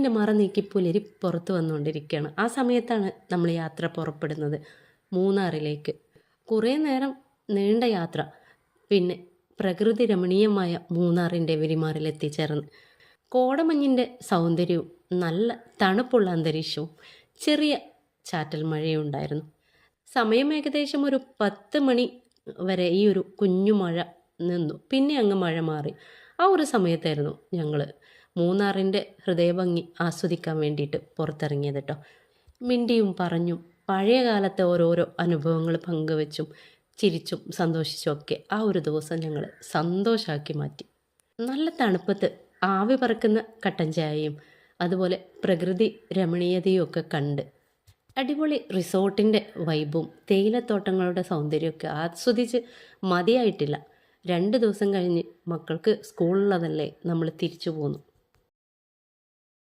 ഇരുളിൻ്റെ മറ നീക്കി പുലരി പുറത്തു വന്നുകൊണ്ടിരിക്കുകയാണ്. ആ സമയത്താണ് നമ്മൾ യാത്ര പുറപ്പെടുന്നത് മൂന്നാറിലേക്ക്. കുറേ നേരം നീണ്ട യാത്ര. പിന്നെ പ്രകൃതി രമണീയമായ മൂന്നാറിൻ്റെ വെരിമാറിൽ എത്തിച്ചേർന്ന് കോടമഞ്ഞിൻ്റെ സൗന്ദര്യവും നല്ല തണുപ്പുള്ള അന്തരീക്ഷവും ചെറിയ ചാറ്റൽ മഴയും ഉണ്ടായിരുന്നു. സമയം ഏകദേശം ഒരു 10 മണി വരെ ഈ ഒരു കുഞ്ഞു മഴ നിന്നു. പിന്നെ അങ്ങ് മഴ മാറി. ആ ഒരു സമയത്തായിരുന്നു ഞങ്ങൾ മൂന്നാറിൻ്റെ ഹൃദയഭംഗി ആസ്വദിക്കാൻ വേണ്ടിയിട്ട് പുറത്തിറങ്ങിയത് കേട്ടോ. മിണ്ടിയും പറഞ്ഞും പഴയ കാലത്തെ ഓരോരോ അനുഭവങ്ങൾ പങ്കുവെച്ചും ചിരിച്ചും സന്തോഷിച്ചും ഒക്കെ ആ ഒരു ദിവസം ഞങ്ങൾ സന്തോഷമാക്കി മാറ്റി. നല്ല തണുപ്പത്ത് ആവി പറക്കുന്ന കട്ടൻ ചായയും അതുപോലെ പ്രകൃതി രമണീയതയും ഒക്കെ കണ്ട് അടിപൊളി റിസോർട്ടിൻ്റെ വൈബും തേയിലത്തോട്ടങ്ങളുടെ സൗന്ദര്യമൊക്കെ ആസ്വദിച്ച് മതിയായിട്ടില്ല. 2 ദിവസം കഴിഞ്ഞ് മക്കൾക്ക് സ്കൂളുള്ളതല്ലേ നമ്മൾ തിരിച്ചു പോന്നു.